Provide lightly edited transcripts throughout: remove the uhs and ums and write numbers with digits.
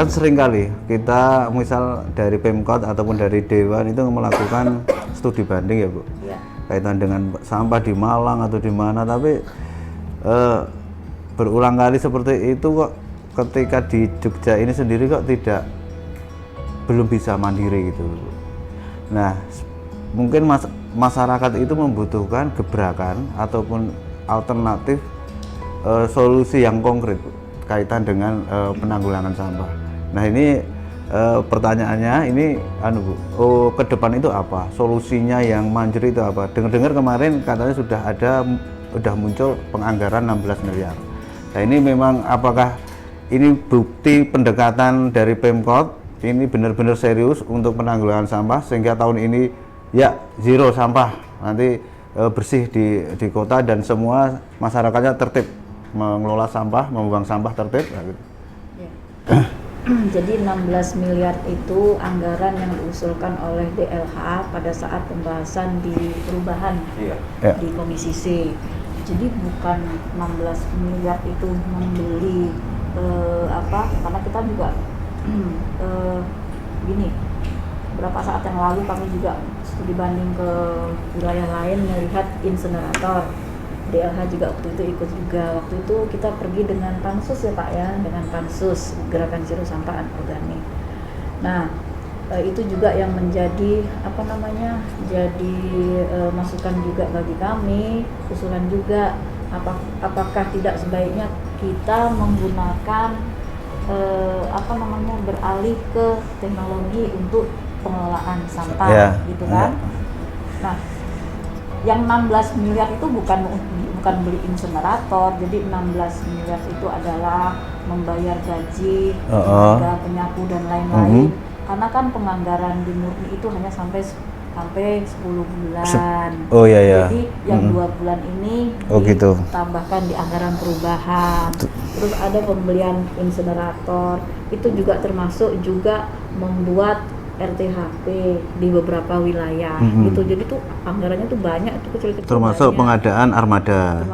kan sering kali kita misal dari Pemkot ataupun dari Dewan itu melakukan studi banding ya Bu, Ya. kaitan dengan sampah di Malang atau di mana, tapi berulang kali seperti itu kok ketika di Jogja ini sendiri kok belum bisa mandiri gitu. Nah, mungkin masyarakat itu membutuhkan gebrakan ataupun alternatif solusi yang konkret kaitan dengan penanggulangan sampah. Nah, ini pertanyaannya ini Bu, ke depan itu apa? Solusinya yang mandiri itu apa? Dengar-dengar kemarin katanya sudah muncul penganggaran 16 miliar. Nah, ini memang apakah ini bukti pendekatan dari Pemkot ini benar-benar serius untuk penanggulangan sampah sehingga tahun ini ya zero sampah, nanti bersih di kota dan semua masyarakatnya tertib mengelola sampah, membuang sampah tertib gitu. Ya. Jadi 16 miliar itu anggaran yang diusulkan oleh DLH pada saat pembahasan di perubahan di Komisi C. Jadi bukan 16 miliar itu membeli karena kita juga gini, beberapa saat yang lalu kami juga studi banding ke wilayah lain melihat insenerator. DLH juga waktu itu ikut juga. Waktu itu kita pergi dengan Pansus ya Pak ya, dengan Pansus Gerakan Zero Sampah Anorganik. Nah, itu juga yang menjadi jadi masukan juga bagi kami, usulan juga apakah tidak sebaiknya kita menggunakan beralih ke teknologi untuk pengelolaan sampah gitu kan. Nah, yang 16 miliar itu bukan beli insenerator. Jadi 16 miliar itu adalah membayar gaji tenaga penyapu dan lain-lain. Karena kan penganggaran di Murni itu hanya sampai 10 bulan. Jadi yang 2 bulan ini ditambahkan di anggaran perubahan. Terus ada pembelian insenerator. Itu juga termasuk juga membuat RTHP di beberapa wilayah gitu. Jadi tuh anggarannya tuh banyak, itu kecil-kecil. Termasuk pengadaan armada.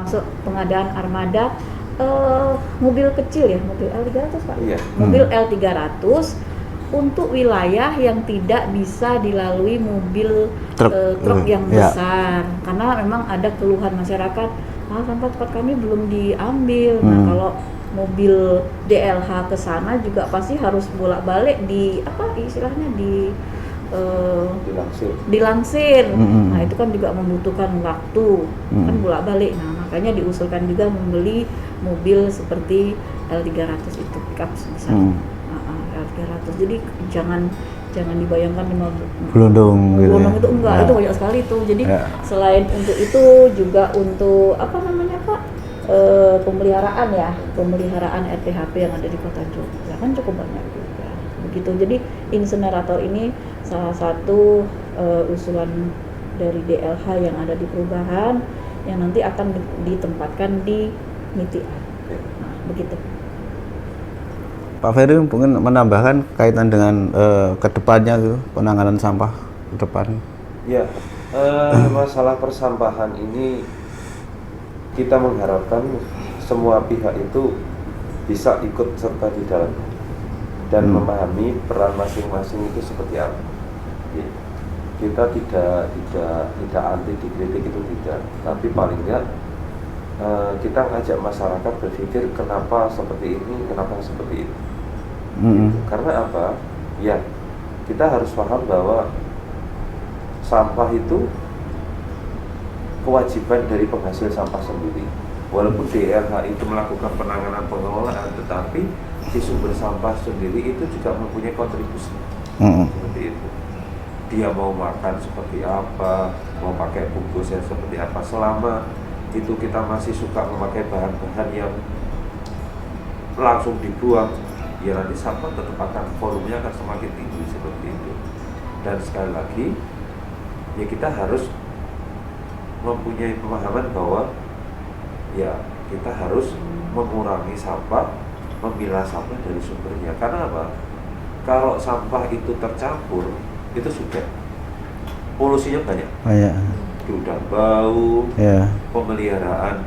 Mobil kecil ya, mobil L300 Pak. Mobil L300 untuk wilayah yang tidak bisa dilalui mobil truk yang besar. Karena memang ada keluhan masyarakat, sampah tempat kami belum diambil. Nah, kalau mobil DLH ke sana juga pasti harus bolak-balik dilansir. Nah, itu kan juga membutuhkan waktu, kan bolak-balik. Nah, makanya diusulkan juga membeli mobil seperti L300 itu, pickup sebesar L300. Jadi jangan dibayangkan gelondong gitu. Gelondong itu enggak, itu banyak sekali tuh. Jadi selain untuk itu juga untuk pemeliharaan RTHP yang ada di Kota Jogja kan cukup banyak juga. Begitu. Jadi insenerator ini salah satu usulan dari DLH yang ada di perubahan yang nanti akan ditempatkan di MITI. Nah, begitu. Pak Ferry mungkin menambahkan kaitan dengan kedepannya tuh penanganan sampah ke depan. Ya, masalah persampahan ini kita mengharapkan semua pihak itu bisa ikut serta di dalamnya dan memahami peran masing-masing itu seperti apa. Kita tidak anti dikritik, itu tidak, tapi paling enggak kita ngajak masyarakat berpikir kenapa seperti ini, kenapa seperti itu. Karena apa? Ya, kita harus paham bahwa sampah itu kewajiban dari penghasil sampah sendiri. Walaupun DLH itu melakukan penanganan pengelolaan, tetapi si sumber sampah sendiri itu juga mempunyai kontribusi. Seperti itu. Dia mau makan seperti apa, mau pakai bungkusnya seperti apa, selama itu kita masih suka memakai bahan-bahan yang langsung dibuang, ya nanti sampah tetap volumenya akan semakin tinggi seperti itu. Dan sekali lagi, ya kita harus mempunyai pemahaman bahwa ya kita harus mengurangi sampah, memilah sampah dari sumbernya. Karena apa? Kalau sampah itu tercampur, itu sudah polusinya banyak. Udah bau, pemeliharaan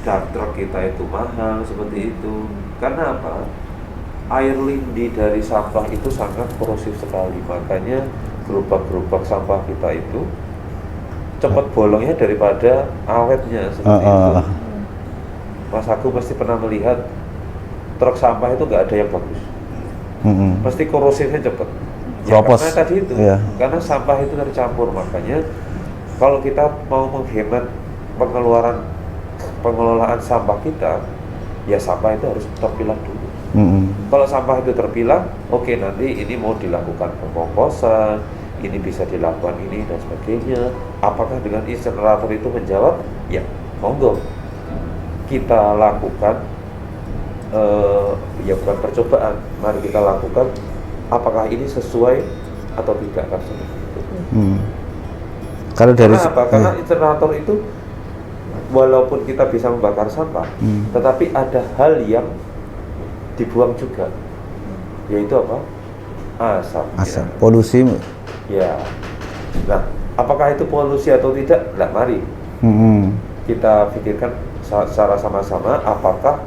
dump truck kita itu mahal seperti itu. Karena apa? air lindi dari sampah itu sangat korosif sekali, makanya gerobak-gerobak sampah kita itu cepat bolongnya daripada awetnya seperti itu. Mas Agung pasti pernah melihat truk sampah itu nggak ada yang bagus, pasti korosifnya cepat. Ya, karena tadi itu, karena sampah itu tercampur, makanya kalau kita mau menghemat pengelolaan sampah kita, ya sampah itu harus terpilah dulu. Kalau sampah itu terpilah, oke, nanti ini mau dilakukan pembongkosan, ini bisa dilakukan ini dan sebagainya. Apakah dengan insenerator itu menjawab? Ya, monggo kita lakukan. Ya bukan percobaan, mari kita lakukan. Apakah ini sesuai atau tidak kan seperti itu. Kalau dari apa? Karena insenerator itu walaupun kita bisa membakar sampah, tetapi ada hal yang dibuang juga, yaitu apa? Asap. Asap, ya. Polusi. Ya. Nah, apakah itu polusi atau tidak? Nah, mari kita pikirkan secara sama-sama, apakah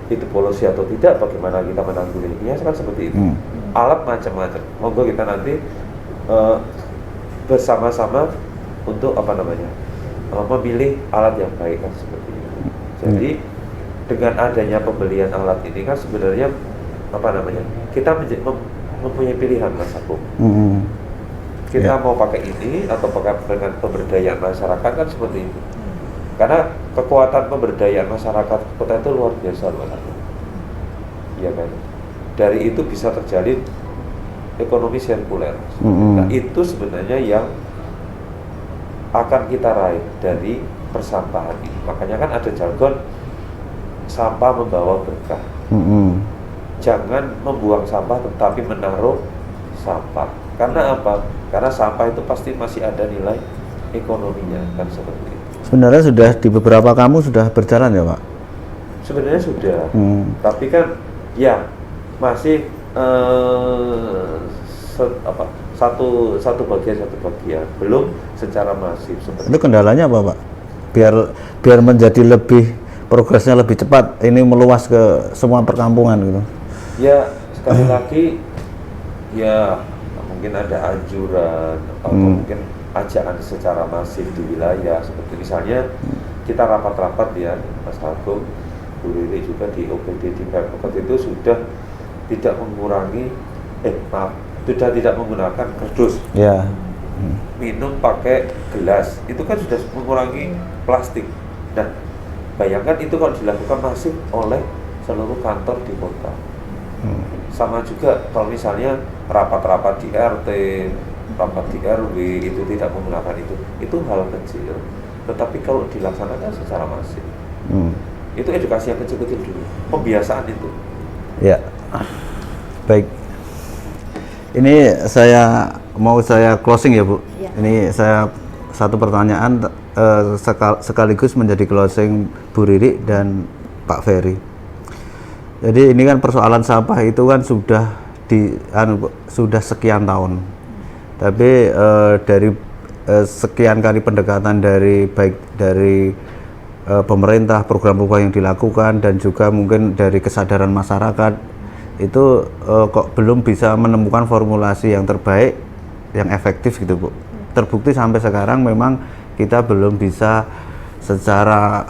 itu polusi atau tidak, bagaimana kita menanggulanginya, kan seperti itu. Alat macam-macam. Monggo kita nanti bersama-sama untuk memilih alat yang baik kan seperti itu. Jadi dengan adanya pembelian alat ini kan sebenarnya kita mempunyai pilihan, Mas Agung. Kita mau pakai ini atau pakai dengan pemberdayaan masyarakat kan seperti itu. Karena kekuatan pemberdayaan masyarakat kota itu luar biasa, Mas Agung. Iya kan? Dari itu bisa terjalin ekonomi sirkuler. Nah, itu sebenarnya yang akan kita raih dari persampahan ini. Makanya kan ada jargon sampah membawa berkah. Jangan membuang sampah tetapi menaruh sampah. Karena apa? Karena sampah itu pasti masih ada nilai ekonominya kan seperti itu. Sebenarnya sudah di beberapa kamu sudah berjalan ya, Pak? Sebenarnya sudah. Tapi kan ya masih satu bagian belum secara masif seperti itu. Kendalanya apa, Pak? Biar menjadi lebih progresnya lebih cepat, ini meluas ke semua perkampungan gitu. Ya, sekali lagi ya mungkin ada anjuran atau mungkin ajakan secara masif di wilayah, seperti misalnya kita rapat-rapat ya, Mas Agung, Bu Riri juga di OPD di Pemkot itu sudah tidak tidak menggunakan kardus. Minum pakai gelas, itu kan sudah mengurangi plastik. Nah, bayangkan itu kalau dilakukan masif oleh seluruh kantor di kota. Sama juga kalau misalnya rapat-rapat di RT, rapat di RW itu tidak menggunakan itu hal kecil. Tetapi kalau dilaksanakan secara masif, itu edukasi yang kecil-kecil dulu, pembiasaan itu. Ya, baik. Ini saya closing ya, Bu. Ya. Ini saya satu pertanyaan sekaligus menjadi closing Bu Riri dan Pak Ferry. Jadi ini kan persoalan sampah itu kan sudah sekian tahun. Tapi dari sekian kali pendekatan baik dari pemerintah, program-program yang dilakukan dan juga mungkin dari kesadaran masyarakat itu kok belum bisa menemukan formulasi yang terbaik, yang efektif gitu, Bu. Terbukti sampai sekarang memang kita belum bisa secara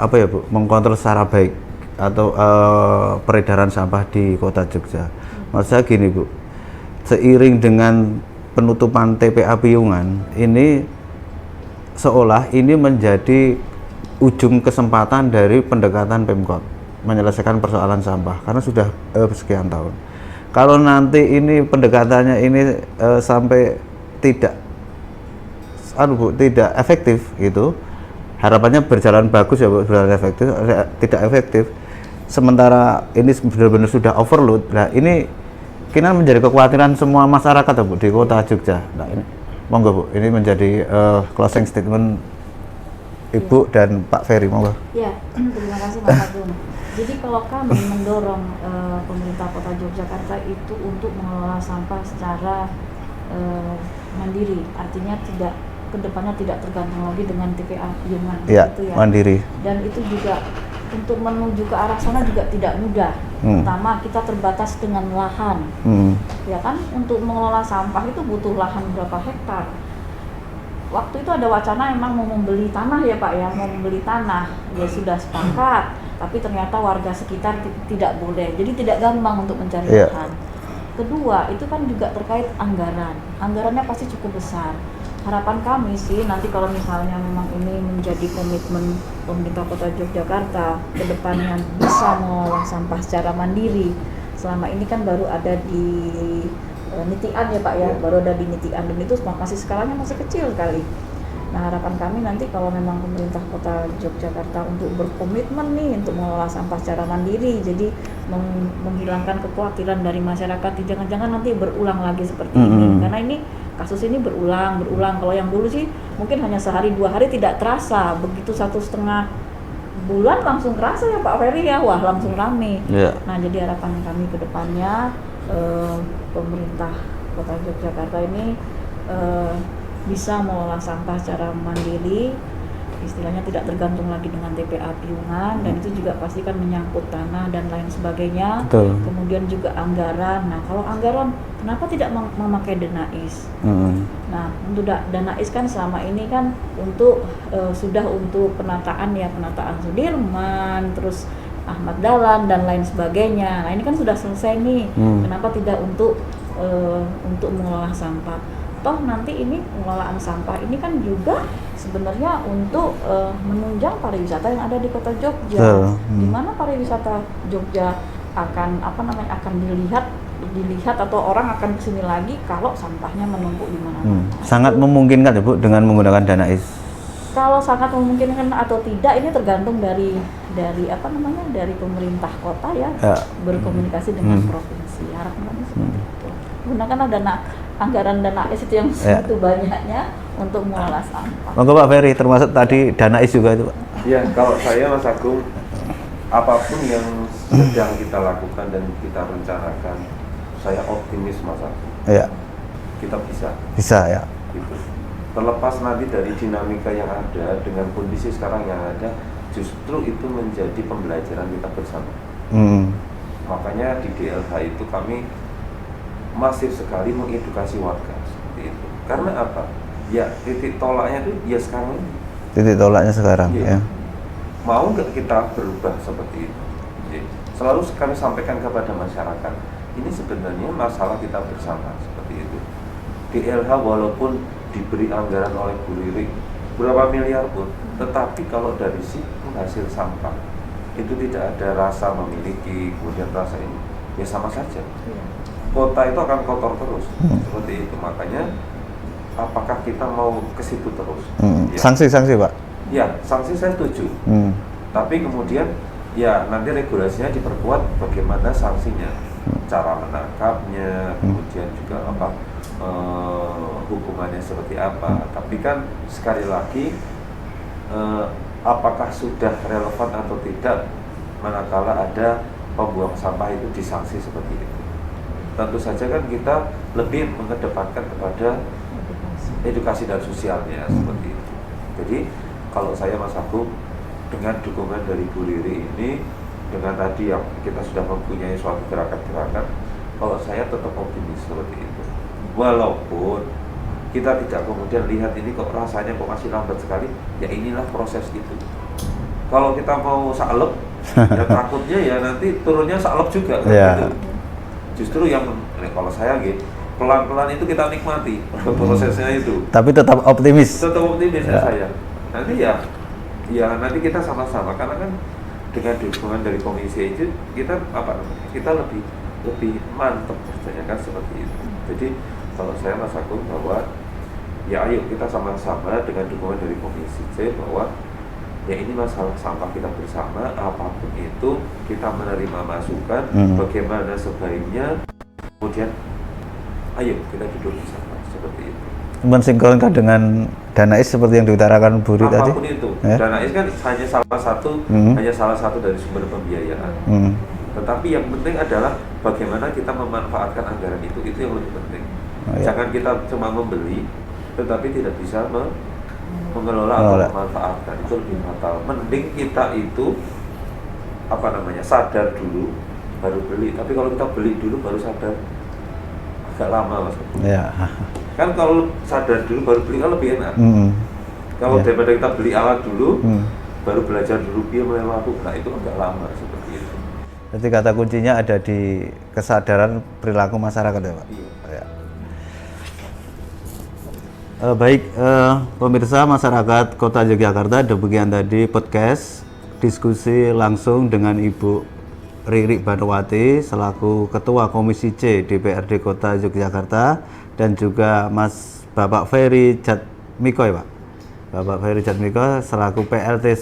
mengkontrol secara baik atau peredaran sampah di Kota Jogja. Maksud saya gini, Bu, seiring dengan penutupan TPA Piungan ini seolah ini menjadi ujung kesempatan dari pendekatan Pemkot menyelesaikan persoalan sampah karena sudah sekian tahun. Kalau nanti ini pendekatannya ini sampai tidak efektif gitu, harapannya berjalan bagus ya, berjalan efektif, tidak efektif. Sementara ini benar-benar sudah overload. Nah, ini kini menjadi kekhawatiran semua masyarakat ya, Bu, di Kota Jogja. Nah, ini monggo, Bu, ini menjadi closing statement Ibu dan Pak Ferry, monggo. Ya, terima kasih Mas Agung. Jadi kalau kami mendorong pemerintah Kota Yogyakarta itu untuk mengelola sampah secara mandiri, artinya kedepannya tidak tergantung lagi dengan TPA Piungan, ya, gitu ya. Mandiri. Dan itu juga untuk menuju ke arah sana juga tidak mudah. Pertama, kita terbatas dengan lahan. Ya kan, untuk mengelola sampah itu butuh lahan berapa hektar. Waktu itu ada wacana emang mau membeli tanah ya Pak ya, mau membeli tanah. Ya sudah sepakat, tapi ternyata warga sekitar tidak boleh. Jadi tidak gampang untuk mencari lahan. Kedua, itu kan juga terkait anggaran. Anggarannya pasti cukup besar. Harapan kami sih nanti kalau misalnya memang ini menjadi komitmen pemerintah Kota Yogyakarta ke depannya bisa mengolah sampah secara mandiri. Selama ini kan baru ada di Nitian ya Pak ya, baru ada di Nitian dan itu masih skalanya masih kecil sekali. Nah harapan kami nanti kalau memang pemerintah Kota Yogyakarta untuk berkomitmen nih untuk mengelola sampah secara mandiri, jadi menghilangkan kekhawatiran dari masyarakat, jangan-jangan nanti berulang lagi seperti ini, karena ini kasus ini berulang. Kalau yang dulu sih mungkin hanya sehari 2 hari tidak terasa, begitu 1,5 bulan langsung kerasa ya Pak Ferry ya, wah langsung rame. Nah jadi harapan kami ke depannya pemerintah Kota Yogyakarta ini bisa mengolah sampah secara mandiri, istilahnya tidak tergantung lagi dengan TPA piungan, dan itu juga pasti kan menyangkut tanah dan lain sebagainya. Kemudian juga anggaran. Nah kalau anggaran kenapa tidak memakai Danais? Nah untuk Danais kan selama ini kan untuk sudah untuk penataan Sudirman, terus Ahmad Dahlan dan lain sebagainya. Nah ini kan sudah selesai nih. Kenapa tidak untuk mengolah sampah? Toh nanti ini pengelolaan sampah ini kan juga sebenarnya untuk menunjang pariwisata yang ada di Kota Jogja. Di mana pariwisata Jogja akan akan dilihat atau orang akan kesini lagi kalau sampahnya menumpuk di mana-mana. Sangat memungkinkan ya Bu dengan menggunakan Danais. Kalau sangat memungkinkan atau tidak ini tergantung dari pemerintah kota ya, berkomunikasi dengan provinsi. Harapan kami seperti itu. Gunakanlah anggaran Danais itu yang segitu banyaknya untuk mengolah sampah. Monggo Pak Ferry, termasuk tadi Danais juga itu Pak. Ya, kalau saya Mas Agung, apapun yang sedang kita lakukan dan kita rencanakan, saya optimis Mas Agung. Kita bisa. Bisa ya. Gitu. Terlepas nanti dari dinamika yang ada dengan kondisi sekarang yang ada, justru itu menjadi pembelajaran kita bersama. Makanya di DLH itu kami masif sekali mengedukasi warga seperti itu. Karena apa? Ya titik tolaknya itu ya sekarang ini. Titik tolaknya sekarang ya. Mau nggak kita berubah seperti itu? Jadi, selalu kami sampaikan kepada masyarakat, ini sebenarnya masalah kita bersama seperti itu. DLH walaupun diberi anggaran oleh Bu Riri berapa miliar pun, tetapi kalau dari si penghasil sampah itu tidak ada rasa memiliki, kemudian rasa ini, ya sama saja. Kota itu akan kotor terus seperti itu. Makanya apakah kita mau ke situ terus? Sanksi Pak? Ya, sanksi saya setuju. Tapi kemudian ya nanti regulasinya diperkuat bagaimana sanksinya, cara menangkapnya, kemudian juga hukumannya seperti apa. Tapi kan sekali lagi apakah sudah relevan atau tidak manakala ada pembuang sampah itu disanksi seperti itu. Tentu saja kan kita lebih mengedepankan kepada edukasi dan sosialnya seperti itu. Jadi kalau saya Mas Agung, dengan dukungan dari Bu Riri ini, dengan tadi yang kita sudah mempunyai suatu gerakan-gerakan, kalau saya tetap optimis seperti itu. Walaupun kita tidak kemudian lihat ini kok rasanya kok masih lambat sekali, ya inilah proses itu. Kalau kita mau saklek, ya takutnya ya nanti turunnya saklek juga gitu. Justru yang kalau saya gitu, pelan-pelan itu kita nikmati prosesnya itu. Tapi tetap optimis. Tetap optimis ya saya. Nanti ya nanti kita sama-sama, karena kan dengan dukungan dari komisi itu kita lebih mantap percaya kan seperti itu. Jadi kalau saya Mas Agung bahwa ya ayo kita sama-sama dengan dukungan dari komisi C bahwa ya ini masalah sampah kita bersama, apapun itu kita menerima masukan bagaimana sebaiknya, kemudian ayo kita duduk bersama seperti itu. Mensinkronkan dengan Danais seperti yang diutarakan Bu Riri tadi. Apapun itu, Danais kan hanya salah satu dari sumber pembiayaan. Tetapi yang penting adalah bagaimana kita memanfaatkan anggaran itu yang lebih penting. Jangan kita cuma membeli, tetapi tidak bisa mengelola atau memanfaatkan, itu lebih fatal. Mending kita itu sadar dulu baru beli. Tapi kalau kita beli dulu baru sadar agak lama, Mas. Ya. Kan kalau sadar dulu baru beli kan lebih enak. Kalau Ya. daripada kita beli alat dulu, baru belajar dulu dia mulai melakukan, nah itu agak lama seperti itu. Jadi kata kuncinya ada di kesadaran perilaku masyarakat ya Pak? Iya. Ya. Baik, pemirsa masyarakat Kota Yogyakarta, demikian tadi podcast diskusi langsung dengan Ibu Riri Banowati selaku Ketua Komisi C DPRD Kota Yogyakarta dan juga Bapak Ferry Jatmiko ya Pak? Bapak Ferry Jatmiko selaku PLT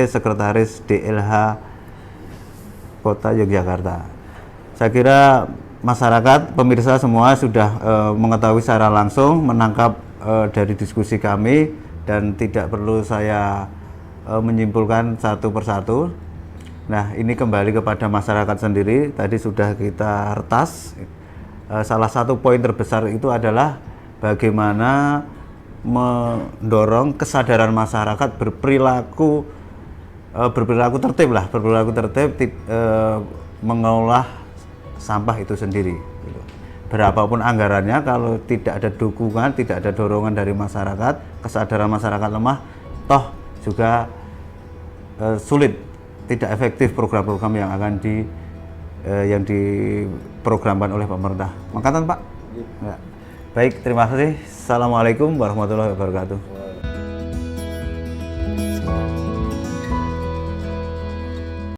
Sekretaris DLH Kota Yogyakarta. Saya kira masyarakat, pemirsa semua sudah mengetahui secara langsung, menangkap dari diskusi kami dan tidak perlu saya menyimpulkan satu persatu. Nah, ini kembali kepada masyarakat sendiri. Tadi sudah kita retas. Salah satu poin terbesar itu adalah bagaimana mendorong kesadaran masyarakat berperilaku tertib, mengolah sampah itu sendiri. Berapapun anggarannya, kalau tidak ada dukungan, tidak ada dorongan dari masyarakat, kesadaran masyarakat lemah, toh juga sulit, tidak efektif program-program yang akan yang diprogramkan oleh pemerintah. Makatan Pak. Ya. Baik, terima kasih. Assalamualaikum warahmatullahi wabarakatuh.